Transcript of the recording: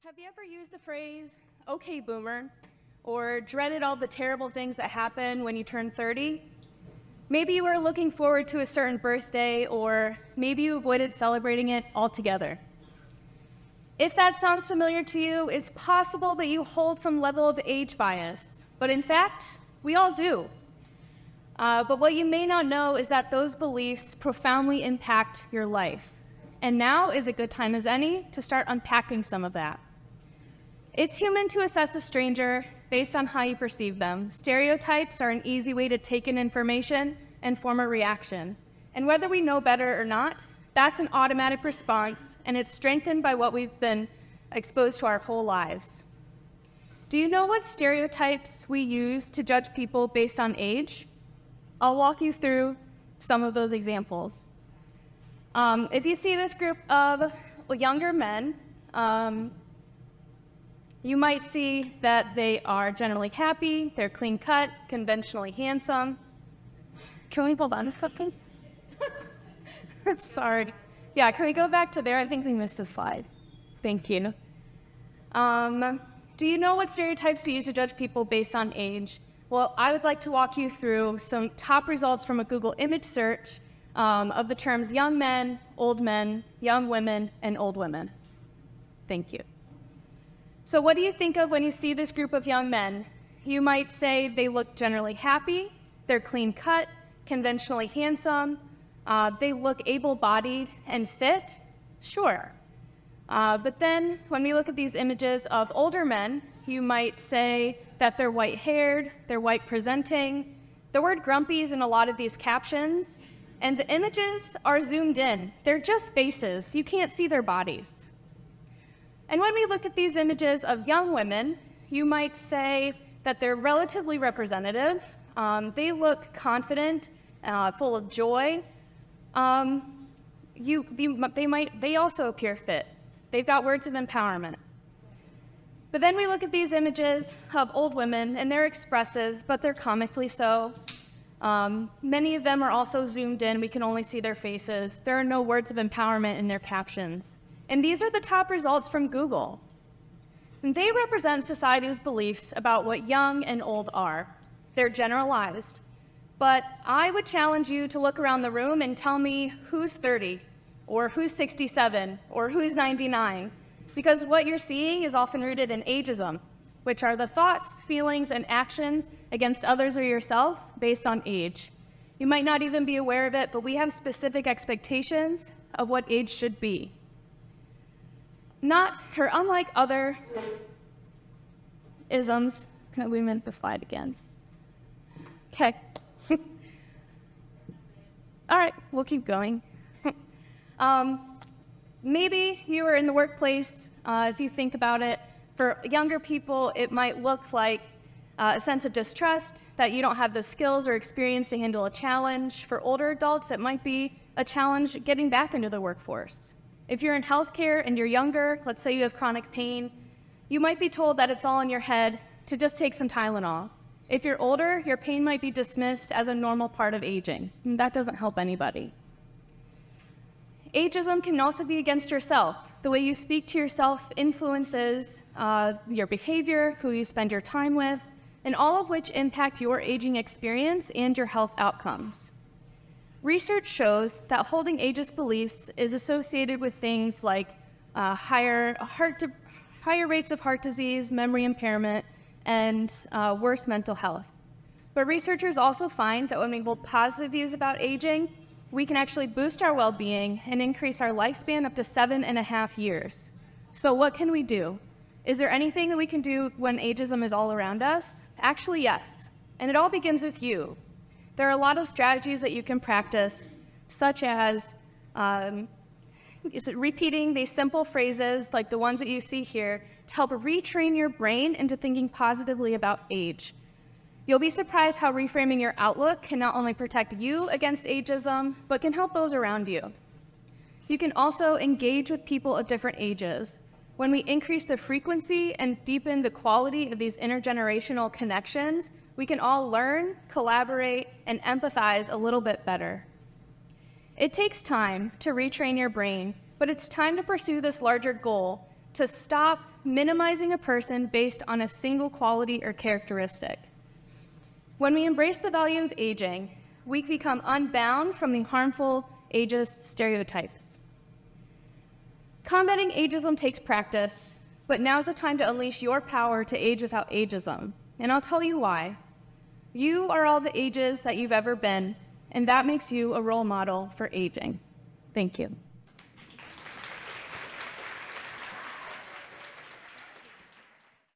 Have you ever used the phrase, okay, boomer, or dreaded all the terrible things that happen when you turn 30? Maybe you were looking forward to a certain birthday, or maybe you avoided celebrating it altogether. If that sounds familiar to you, it's possible that you hold some level of age bias, but in fact, we all do. But what you may not know is that those beliefs profoundly impact your life. And now is a good time as any to start unpacking some of that. It's human to assess a stranger based on how you perceive them. Stereotypes are an easy way to take in information and form a reaction. And whether we know better or not, that's an automatic response, and it's strengthened by what we've been exposed to our whole lives. Do you know what stereotypes we use to judge people based on age? I'll walk you through some of those examples. If you see this group of younger men, you might see that they are generally happy, they're clean cut, conventionally handsome. Can we hold on to something? Sorry. Yeah, can we go back to there? I think we missed a slide. Thank you. Do you know what stereotypes we use to judge people based on age? Well, I would like to walk you through some top results from a Google image search of the terms young men, young women, and old women. Thank you. So what do you think of when you see this group of young men? You might say they look generally happy, they're clean cut, conventionally handsome, they look able-bodied and fit. Sure. But then when we look at these images of older men, you might say that they're white-haired, they're white-presenting. The word grumpy is in a lot of these captions, and the images are zoomed in. They're just faces. You can't see their bodies. And when we look at these images of young women, you might say that they're relatively representative. They look confident, full of joy. They also appear fit. They've got words of empowerment. But then we look at these images of old women, and they're expressive, but they're comically so. Many of them are also zoomed in. We can only see their faces. There are no words of empowerment in their captions. And these are the top results from Google. And they represent society's beliefs about what young and old are. They're generalized. But I would challenge you to look around the room and tell me who's 30, or who's 67, or who's 99, because what you're seeing is often rooted in ageism, which are the thoughts, feelings, and actions against others or yourself based on age. You might not even be aware of it, but we have specific expectations of what age should be. Unlike other isms, we meant the slide again. Okay. All right, we'll keep going. Maybe you are in the workplace. If you think about it, for younger people, it might look like a sense of distrust, that you don't have the skills or experience to handle a challenge. For older adults, it might be a challenge getting back into the workforce. If you're in healthcare and you're younger, let's say you have chronic pain, you might be told that it's all in your head to just take some Tylenol. If you're older, your pain might be dismissed as a normal part of aging, and that doesn't help anybody. Ageism can also be against yourself. The way you speak to yourself influences your behavior, who you spend your time with, and all of which impact your aging experience and your health outcomes. Research shows that holding ageist beliefs is associated with things like higher rates of heart disease, memory impairment, and worse mental health. But researchers also find that when we hold positive views about aging, we can actually boost our well-being and increase our lifespan up to 7.5 years. So what can we do? Is there anything that we can do when ageism is all around us? Actually, yes. And it all begins with you. There are a lot of strategies that you can practice, such as repeating these simple phrases like the ones that you see here to help retrain your brain into thinking positively about age. You'll be surprised how reframing your outlook can not only protect you against ageism, but can help those around you. You can also engage with people of different ages. When we increase the frequency and deepen the quality of these intergenerational connections, we can all learn, collaborate, and empathize a little bit better. It takes time to retrain your brain, but it's time to pursue this larger goal to stop minimizing a person based on a single quality or characteristic. When we embrace the value of aging, we become unbound from the harmful ageist stereotypes. Combating ageism takes practice, but now's the time to unleash your power to age without ageism, and I'll tell you why. You are all the ages that you've ever been, and that makes you a role model for aging. Thank you.